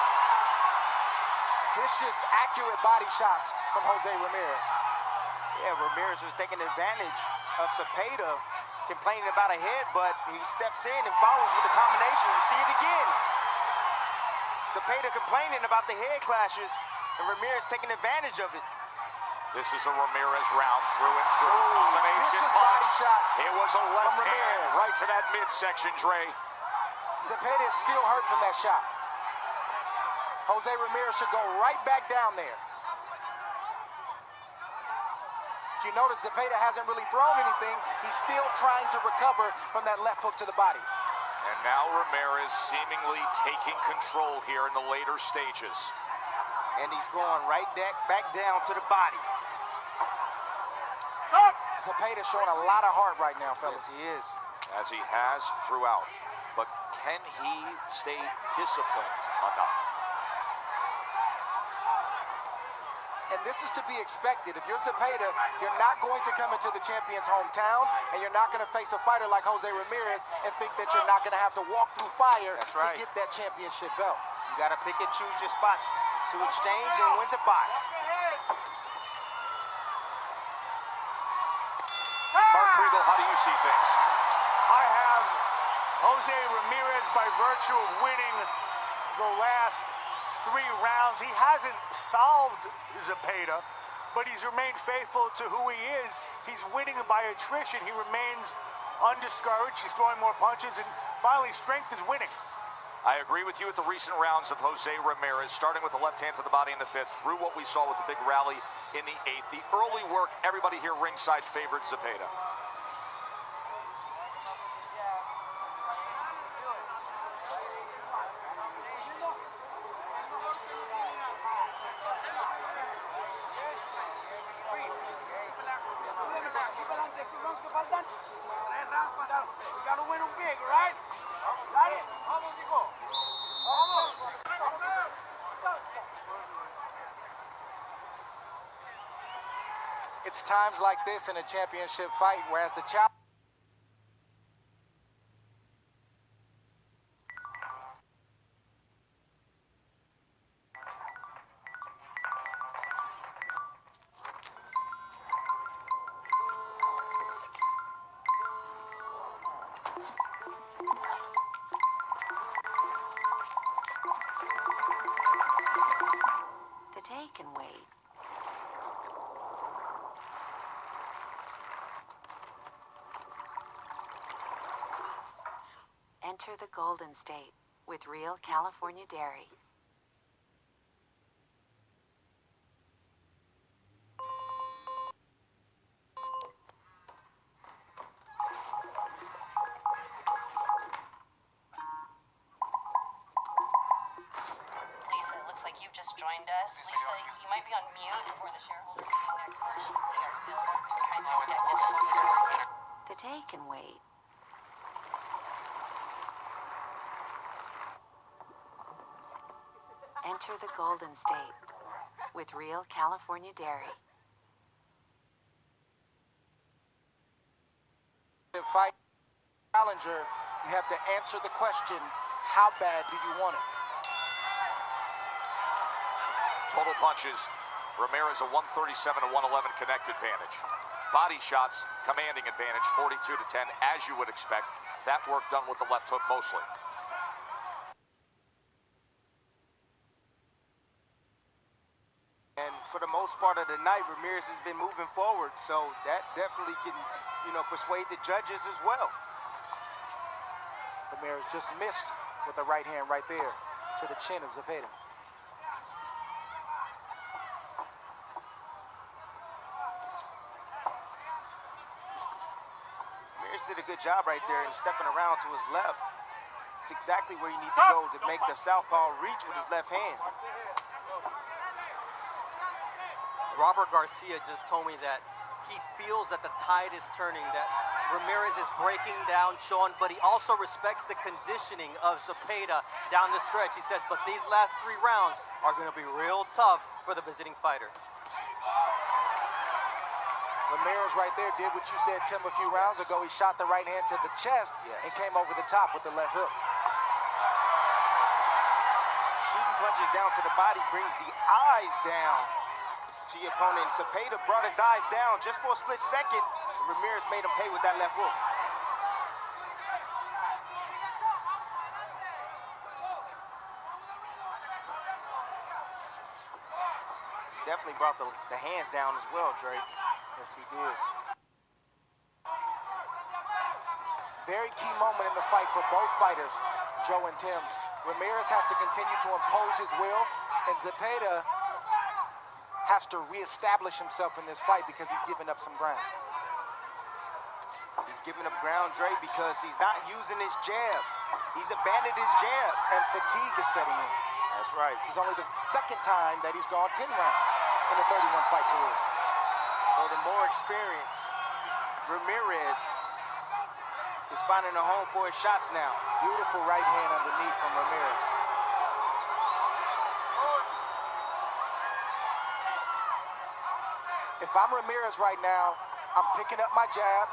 Vicious, accurate body shots from Jose Ramirez. Yeah, Ramirez was taking advantage of Zepeda complaining about a head, but he steps in and follows with the combination. You see it again. Zepeda complaining about the head clashes, and Ramirez taking advantage of it. This is a Ramirez round, through and through. Combination Vicious punch. body shot. It was a left hand Ramirez. right to that midsection, Dre. Zepeda is still hurt from that shot. Jose Ramirez should go right back down there. If you notice, Zepeda hasn't really thrown anything. He's still trying to recover from that left hook to the body. And now Ramirez seemingly taking control here in the later stages. And he's going right back down to the body. Zepeda showing a lot of heart right now, fellas. Yes, he is. As he has throughout. But can he stay disciplined enough? And this is to be expected. If you're Zepeda, you're not going to come into the champion's hometown, and you're not going to face a fighter like Jose Ramirez and think that you're not going to have to walk through fire to get that championship belt. You got to pick and choose your spots to exchange and win the box. Mark Kriegel, how do you see things? I have Jose Ramirez by virtue of winning the last 3 rounds. He hasn't solved Zepeda, but he's remained faithful to who he is. He's winning by attrition. He remains undiscouraged. He's throwing more punches, and finally, strength is winning. I agree with you with the recent rounds of Jose Ramirez, starting with the left hand to the body in the 5th, through what we saw with the big rally in the 8th. The early work, everybody here ringside favored Zepeda. It's times like this in a championship fight, whereas the challenge. The day can wait. Enter the Golden State with real California dairy. Lisa, it looks like you've just joined us. Lisa, you might be on mute for the shareholder meeting next month. Kind of stick with us. The day can wait. Enter the Golden State with real California dairy. Fight challenger, you have to answer the question, how bad do you want it? Total punches, Ramirez a 137 to 111 connect advantage. Body shots, commanding advantage, 42 to 10, as you would expect. That work done with the left hook mostly. And for the most part of the night, Ramirez has been moving forward, so that definitely can, persuade the judges as well. Ramirez just missed with the right hand right there to the chin of Zepeda. Ramirez did a good job right there in stepping around to his left. It's exactly where you need to go to make the southpaw reach with his left hand. Robert Garcia just told me that He feels that the tide is turning, that Ramirez is breaking down Sean, but he also respects the conditioning of Zepeda down the stretch. He says, but these last 3 rounds are going to be real tough for the visiting fighter. Ramirez right there did what you said, Tim, a few rounds ago. He shot the right hand to the chest and came over the top with the left hook. Shooting punches down to the body brings the eyes down to the opponent. Zepeda brought his eyes down just for a split second. Ramirez made him pay with that left hook. Definitely brought the hands down as well, Dre. Yes, he did. Very key moment in the fight for both fighters, Joe and Tim. Ramirez has to continue to impose his will, and Zepeda has to reestablish himself in this fight because he's given up some ground. He's giving up ground, Dre, because he's not using his jab. He's abandoned his jab. And fatigue is setting in. That's right. It's only the second time that he's gone 10 rounds in a 31-fight career. So the more experience, Ramirez is finding a home for his shots now. Beautiful right hand underneath from Ramirez. If I'm Ramirez right now, I'm picking up my jab.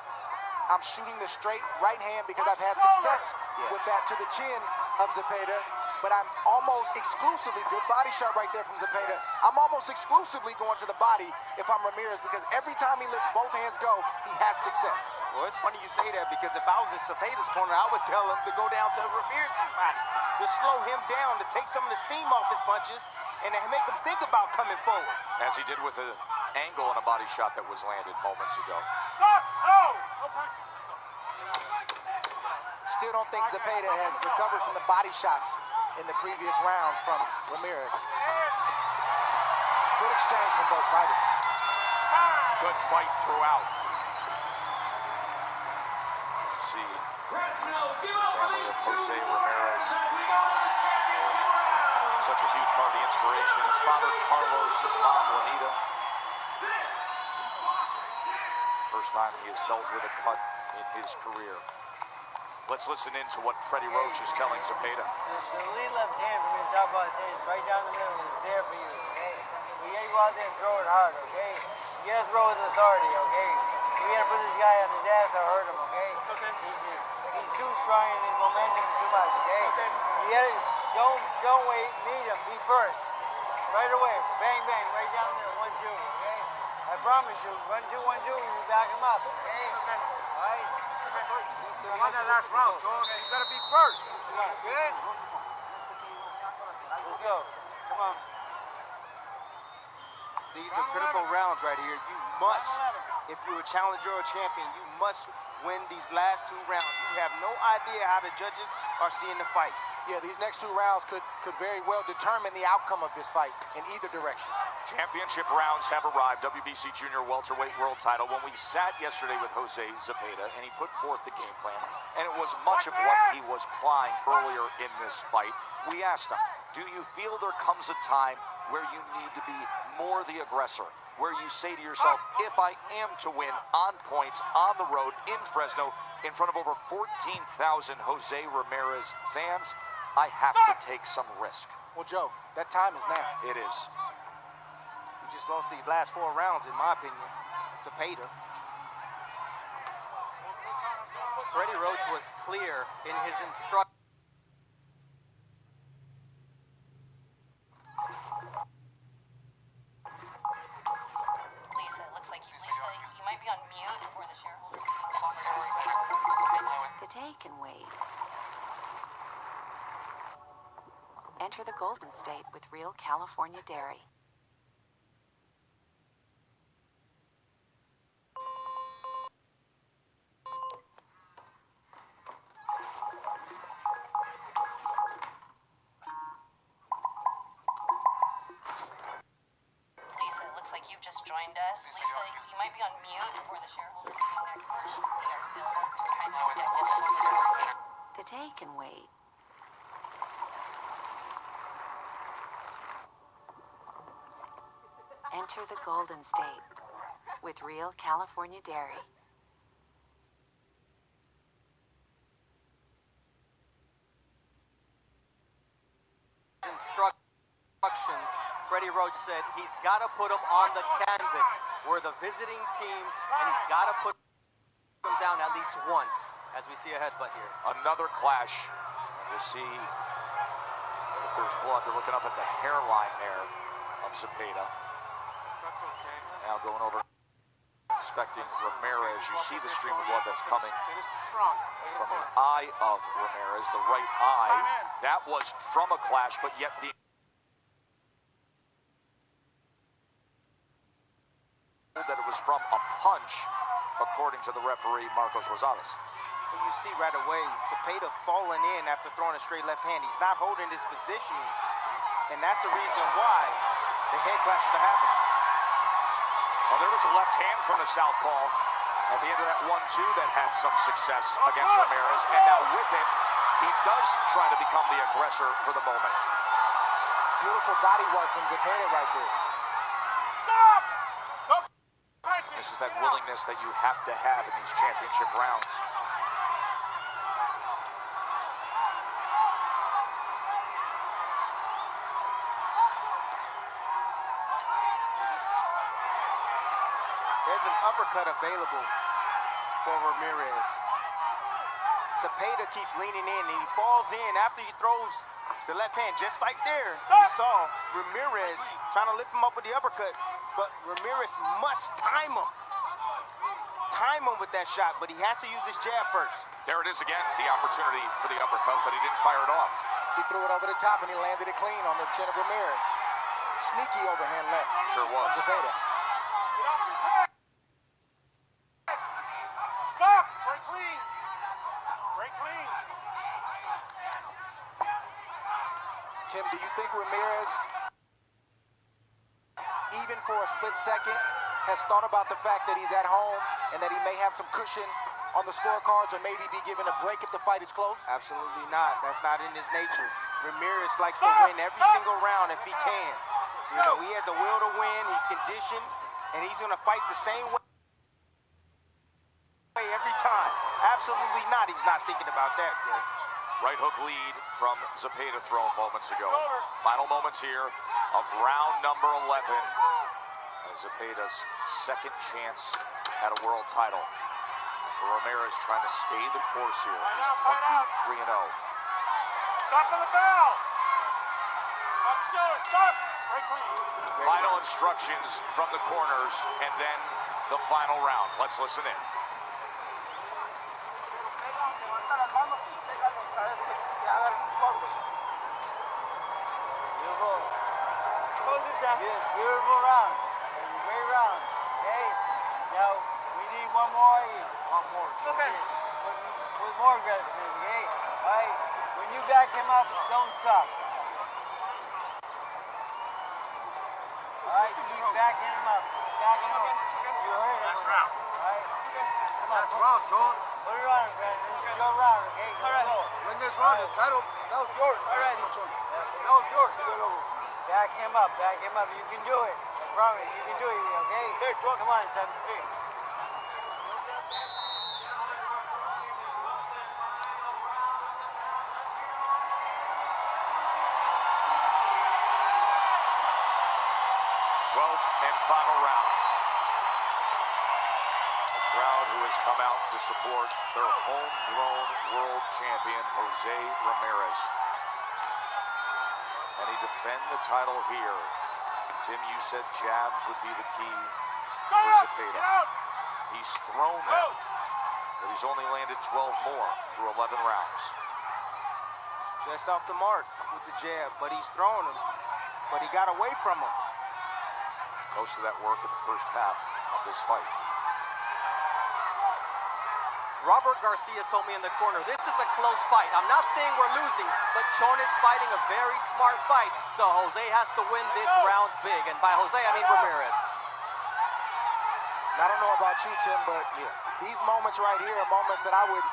I'm shooting the straight right hand because I've had success with that to the chin of Zepeda, but I'm almost exclusively, good body shot right there from Zepeda. I'm almost exclusively going to the body if I'm Ramirez because every time he lets both hands go, he has success. Well, it's funny you say that because if I was in Zepeda's corner, I would tell him to go down to Ramirez's body, to slow him down, to take some of the steam off his punches, and to make him think about coming forward. As he did with an angle and a body shot that was landed moments ago. Stop! No! No punch! Still don't think Zepeda has recovered from the body shots in the previous rounds from Ramirez. Good exchange from both fighters. Good fight throughout. See, family of Jose Ramirez. Such a huge part of the inspiration. His father, Carlos, his mom, Juanita. First time he has dealt with a cut in his career. Let's listen in to what Freddie Roach is telling Zepeda. The lead left hand from his southpaw is right down the middle. It's there for you, okay? You gotta go out there and throw it hard, okay? You gotta throw with authority, okay? You gotta put this guy on his ass or hurt him, okay? He's too strong and his momentum is too much, okay? You gotta, don't wait, meet him, be first. Right away, bang, bang, right down there, 1-2, okay? I promise you, 1-2, 1-2, you back him up, okay? All right? You won that last round, so you gotta be first. Good? Let's go. Come on. These are critical rounds right here. You must, if you're a challenger or a champion, you must win these last 2 rounds. You have no idea how the judges are seeing the fight. Yeah, these next 2 rounds could very well determine the outcome of this fight in either direction. Championship rounds have arrived. WBC Junior Welterweight World Title. When we sat yesterday with Jose Zepeda and he put forth the game plan, and it was much of what he was plying earlier in this fight, we asked him, do you feel there comes a time where you need to be more the aggressor, where you say to yourself, if I am to win on points, on the road, in Fresno, in front of over 14,000 Jose Ramirez fans, I have to take some risk? Well, Joe, that time is now. It is. He just lost these last 4 rounds, in my opinion. Zepeda. Freddie Roach was clear in his instructions. Lisa, it looks like Lisa, you might be on mute for the shareholders. The day can wait. Enter the Golden State with real California dairy. Lisa, it looks like you've just joined us. Lisa, you might be on mute for the shareholders meeting next month. The day can wait. Enter the Golden State with real California dairy. Instructions, Freddie Roach said he's got to put him on the canvas. We're the visiting team, and he's got to put him down at least once, as we see a headbutt here. Another clash. We'll see if there's blood. They're looking up at the hairline there of Zepeda. That's okay. Now going over, inspecting Ramirez. You see the stream of blood that's coming This is strong. from the eye of Ramirez, the right eye. That was from a clash, but yet being that it was from a punch, according to the referee, Marcos Rosales. You see right away, Zepeda falling in after throwing a straight left hand. He's not holding his position, and that's the reason why the head clashes are happening. Well, there was a left hand from the southpaw at the end of that 1-2 that had some success against Ramirez, and now with it, he does try to become the aggressor for the moment. Beautiful body work from Zepeda right there. Stop! This is that willingness that you have to have in these championship rounds. There's an uppercut available for Ramirez. Zepeda keeps leaning in, and he falls in after he throws the left hand, just like there. You saw Ramirez trying to lift him up with the uppercut, but Ramirez must time him. Time him with that shot, but he has to use his jab first. There it is again, the opportunity for the uppercut, but he didn't fire it off. He threw it over the top, and he landed it clean on the chin of Ramirez. Sneaky overhand left. Sure was. From Zepeda. Get off his head! Stop! Break clean! Break clean! Tim, do you think Ramirez, even for a split second, has thought about the fact that he's at home and that he may have some cushion on the scorecards or maybe be given a break if the fight is close? Absolutely not. That's not in his nature. Ramirez likes to win every single round if he can. You know, he has a will to win. He's conditioned, and he's going to fight the same way every time. Absolutely not. He's not thinking about that, Jay. Right hook lead from Zepeda thrown moments ago. Final moments here of round number 11. Zepeda's second chance at a world title. For Ramirez trying to stay the course here. He's 23-0. Stop on the bell! Up shoulder, stop! Break clean. Final instructions from the corners, and then the final round. Let's listen in. Yes, beautiful round. Great round. Okay? Now, we need one more. One more. Okay. With more aggressiveness, okay? All right? When you back him up, don't stop. All right? Keep backing him up. Backing him up. You hurt him. Last round. All right? Come on. Last round, John. Put it on, friend. This is your round, okay? All right. Go. Win this round. That was yours. All right, John. That was yours. Back him up. Back him up. You can do it. I promise. You can do it, okay? Come on, son. Hey. 12th and final round. A crowd who has come out to support their homegrown world champion, Jose Ramirez. And he defend the title here. Tim, you said jabs would be the key for Zepeda. He's thrown them, but he's only landed 12 more through 11 rounds. Just off the mark with the jab, but he's throwing him. But he got away from him. Most of that work in the first half of this fight. Robert Garcia told me in the corner, this is a close fight. I'm not saying we're losing, but Chon is fighting a very smart fight. So Jose has to win this round big. And by Jose, I mean Ramirez. I don't know about you, Tim, but these moments right here are moments that I would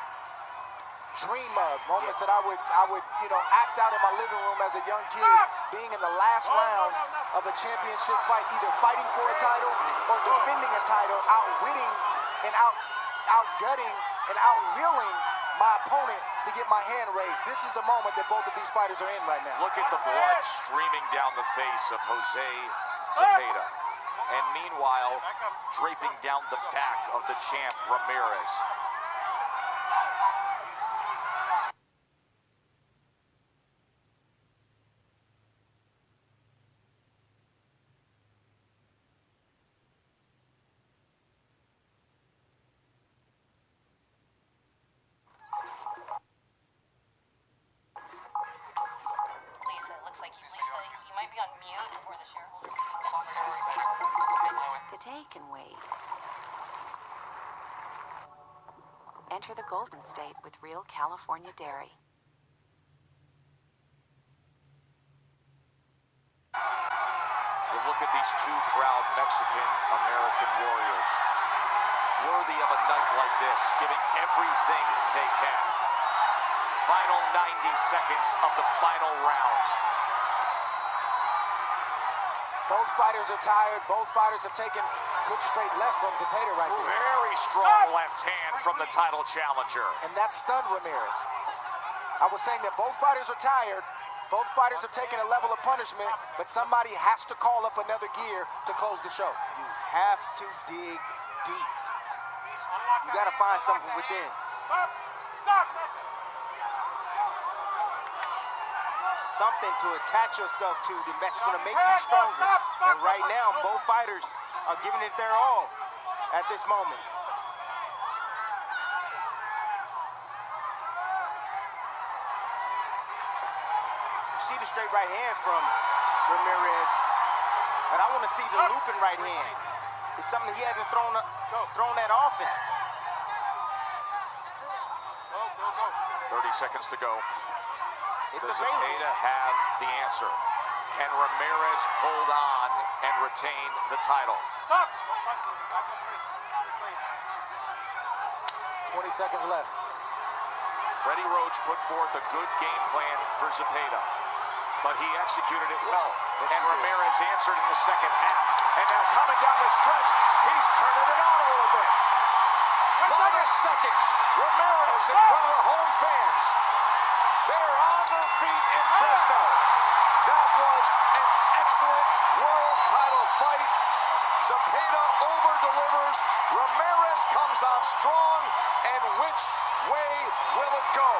dream of, moments that I would, act out in my living room as a young kid, being in the last round of a championship fight, either fighting for a title or defending a title, outwitting and outgutting and outwheeling my opponent to get my hand raised. This is the moment that both of these fighters are in right now. Look at the blood streaming down the face of Jose Zepeda. And meanwhile, draping down the back of the champ, Ramirez. Lisa, you might be on mute for the shareholder meeting. The day can wait. Enter the Golden State with real California dairy. Well, look at these two proud Mexican-American warriors. Worthy of a night like this, giving everything they can. Final 90 seconds of the final round. Both fighters are tired. Both fighters have taken good straight left from Zepeda right there. Very strong left hand from the title challenger. And that stunned Ramirez. I was saying that both fighters are tired. Both fighters have taken a level of punishment, but somebody has to call up another gear to close the show. You have to dig deep. You got to find something within. Stop! Something to attach yourself to that's going to make you stronger. And right now, both fighters are giving it their all at this moment. You see the straight right hand from Ramirez, but I want to see the looping right hand. It's something he hasn't thrown that often. 30 seconds to go. It's Does available. Zepeda have the answer? Can Ramirez hold on and retain the title? 20 seconds left. Freddie Roach put forth a good game plan for Zepeda, but he executed it well. And Ramirez answered in the second half. And now coming down the stretch, he's turning it on a little bit. Final seconds. Ramirez in front of the home fans. They're on their feet in Fresno. That was an excellent world title fight. Zepeda over-delivers. Ramirez comes on strong. And which way will it go?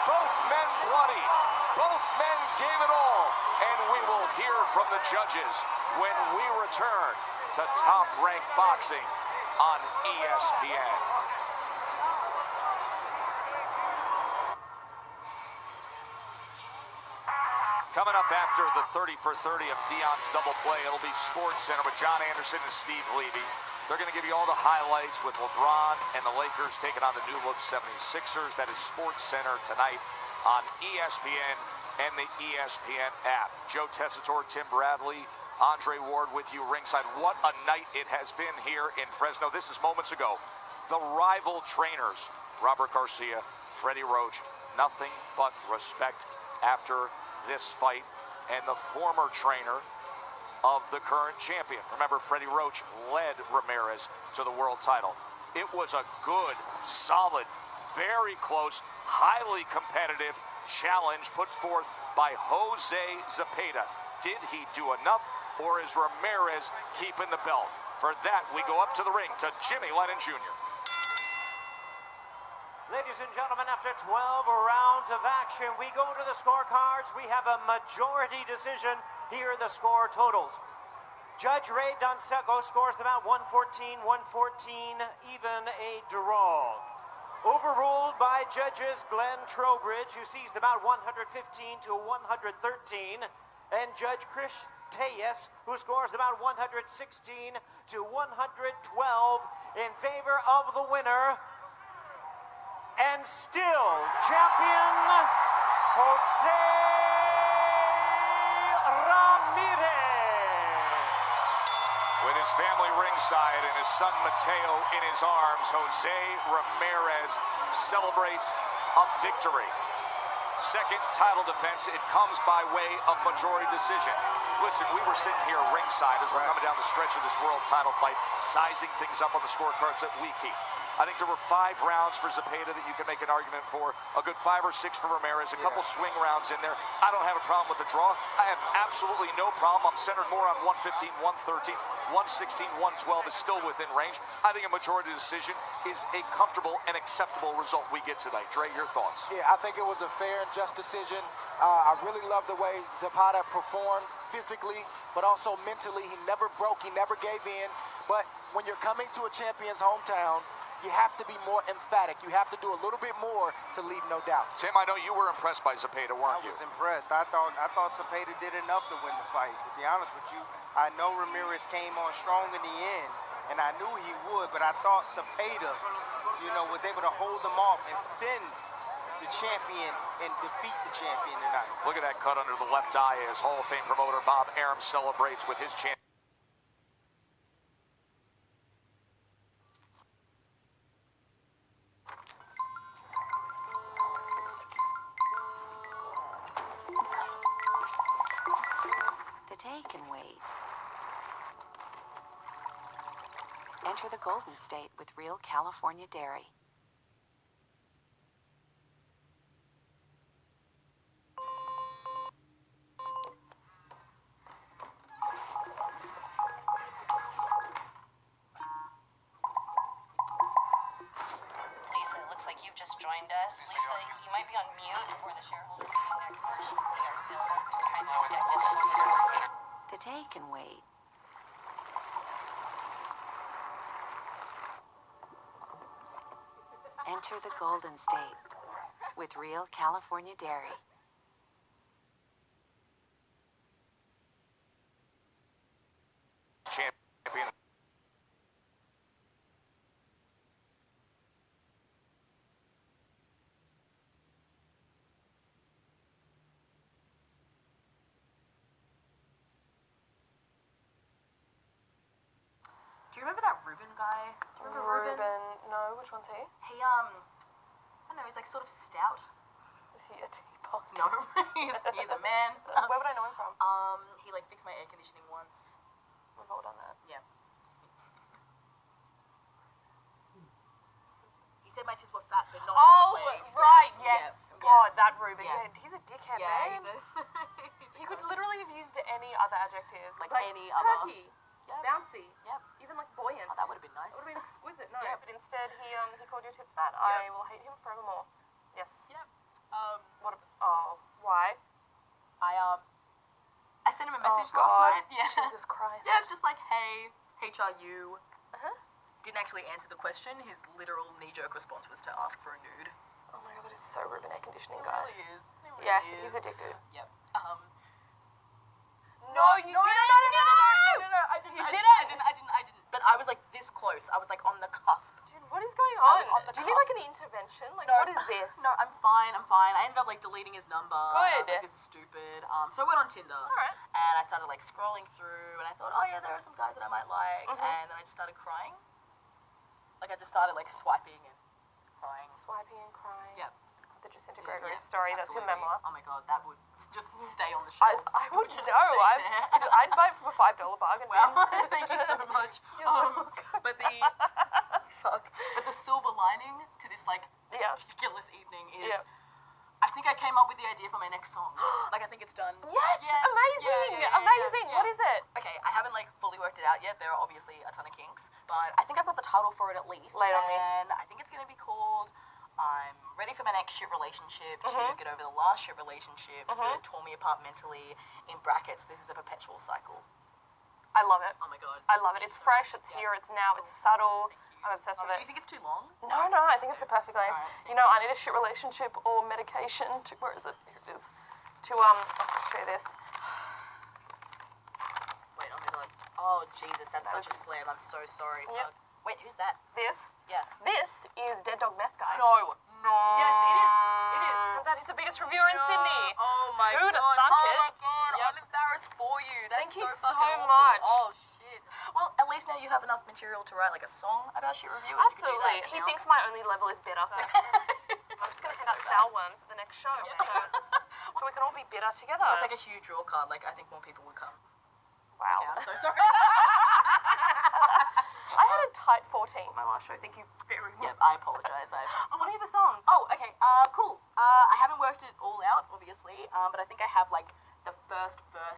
Both men bloody. Both men gave it all. And we will hear from the judges when we return to Top Rank Boxing on ESPN. Coming up after the 30 for 30 of Dion's double play, it'll be Sports Center with John Anderson and Steve Levy. They're going to give you all the highlights with LeBron and the Lakers taking on the new look 76ers. That is Sports Center tonight on ESPN and the ESPN app. Joe Tessitore, Tim Bradley, Andre Ward with you ringside. What a night it has been here in Fresno. This is moments ago. The rival trainers, Robert Garcia, Freddie Roach, nothing but respect after this fight, and the former trainer of the current champion. Remember, Freddie Roach led Ramirez to the world title. It was a good, solid, very close, highly competitive challenge put forth by Jose Zepeda. Did he do enough, or is Ramirez keeping the belt? For that, we go up to the ring to Jimmy Lennon Jr. Ladies and gentlemen, after 12 rounds of action, we go to the scorecards. We have a majority decision. Here are the score totals. Judge Ray Donseco scores them out 114, 114, even a draw. Overruled by judges Glenn Trowbridge, who sees them out 115 to 113, and Judge Chris Teyes, who scores them out 116 to 112 in favor of the winner, and still champion, Jose Ramirez. With his family ringside and his son Mateo in his arms, Jose Ramirez celebrates a victory. Second title defense, it comes by way of majority decision. Listen, we were sitting here ringside as we're coming down the stretch of this world title fight, sizing things up on the scorecards that we keep. I think there were 5 rounds for Zepeda that you can make an argument for. A good 5 or 6 for Ramirez. A couple swing rounds in there. I don't have a problem with the draw. I have absolutely no problem. I'm centered more on 115, 113, 116, 112 is still within range. I think a majority decision is a comfortable and acceptable result we get tonight. Dre, your thoughts? Yeah, I think it was a fair and just decision. I really love the way Zepeda performed physically, but also mentally. He never broke, he never gave in. But when you're coming to a champion's hometown, you have to be more emphatic. You have to do a little bit more to leave no doubt. Tim, I know you were impressed by Zepeda, weren't you? I was impressed. I thought Zepeda did enough to win the fight. To be honest with you, I know Ramirez came on strong in the end, and I knew he would, but I thought Zepeda, was able to hold him off and fend the champion and defeat the champion tonight. Look at that cut under the left eye as Hall of Fame promoter Bob Arum celebrates with his champion. The day can wait. Enter the Golden State with real California dairy. Lisa, it looks like you've just joined us. Lisa, you might be on mute for the shareholder meeting next March. We are still kind of stiff at this one. The day can wait. Enter the Golden State with real California dairy. Champion. Do you remember that Ruben guy? Do you remember Ruben? No, which one's he? He, I don't know, he's like sort of stout. Is he a teapot? No, he's a man. Where would I know him from? He like fixed my air conditioning once. We've all done that. Yeah. He said my tits were fat, but not Oh, in the way. right, Yeah. yes. Yeah. God, that Ruben. Yeah. Yeah, he's a dickhead, Yeah, man. he's He could literally have used any other adjectives. Like any other- Perky, Yep. bouncy, Yep. even like buoyant. Oh, that would have been nice. That would have been exquisite. No, Yeah. but instead he called your tits fat. I will hate him forevermore. Yes. Yep. Why? I sent him a message God. last night. Yeah. Jesus Christ. Yeah, just like, hey, HRU. Uh-huh. Didn't actually answer the question. His literal knee-jerk response was to ask for a nude. Oh my God, that is so Ruben air conditioning He guy. really is. He really Yeah, is. he's addicted. Yep. No, you no, didn't. no, I didn't. You I didn't? I didn't. But I was like this close. I was like on the cusp. Dude, what is going I on? was on the Do you need like cusp. an intervention? Like, No. what is this? No, I'm fine. I ended up like deleting his number. I was Good. like, this is stupid. So I went on Tinder. Alright. And I started like scrolling through, and I thought, oh yeah, there are some guys that I might like. Mhm. And then I just started crying. Like I just started like swiping and crying. Swiping and crying. Yep. The Jacinta Gregory Yeah, story. That's your absolutely. memoir. Oh my god, that would just stay on the I shelves. would Just know. stay there. I'd buy it from a $5 bargain. Well, bin. thank you so much. You're so welcome. But the silver lining to this like Yeah. ridiculous evening is Yeah. I think I came up with the idea for my next song. Like I think it's done. Yes, Yeah, amazing, yeah, amazing. yeah. What is it? Okay, I haven't like fully worked it out yet. There are obviously a ton of kinks, but I think I've got the title for it at least. Lay it on me. And I think it's gonna be called I'm ready for my next shit relationship to Mhm. get over the last shit relationship Mhm. that tore me apart mentally. In brackets, this is a perpetual cycle. I love it. Oh my god. I love it. It's fresh. It's here. It's now. It's subtle. I'm obsessed with Do it. you think it's too long? No, no, I think it's a perfect length. Alright, You know, I need a shit relationship or medication to, where is it? Here it is. To, show you this. Wait, oh my god. Oh Jesus, that's That such a is- slam. I'm so sorry. Yep. Fuck. Wait, who's that? This. Yeah. This is Dead Dog Meth Guy. No. Yes, it is. It is. Turns out he's the biggest reviewer in Sydney. Oh my Who'da god. thunk Oh it? my god. Yep. I'm embarrassed for you. That's Thank you so so fucking awful. much. Oh shit. Well, at least now you have enough material to write like a song about shit reviewers. Absolutely. You could do that, He you know? thinks my only level is better, so I'm just going to hand out salworms at the next show. So we can all be better together. It's like a huge draw card. Like, I think more people would come. Wow. Okay, I'm so sorry. I had a tight 14 my last show. Thank you very much. Yep, I apologize. I want to hear the song. Oh, okay. Cool. I haven't worked it all out, obviously, but I think I have like the first verse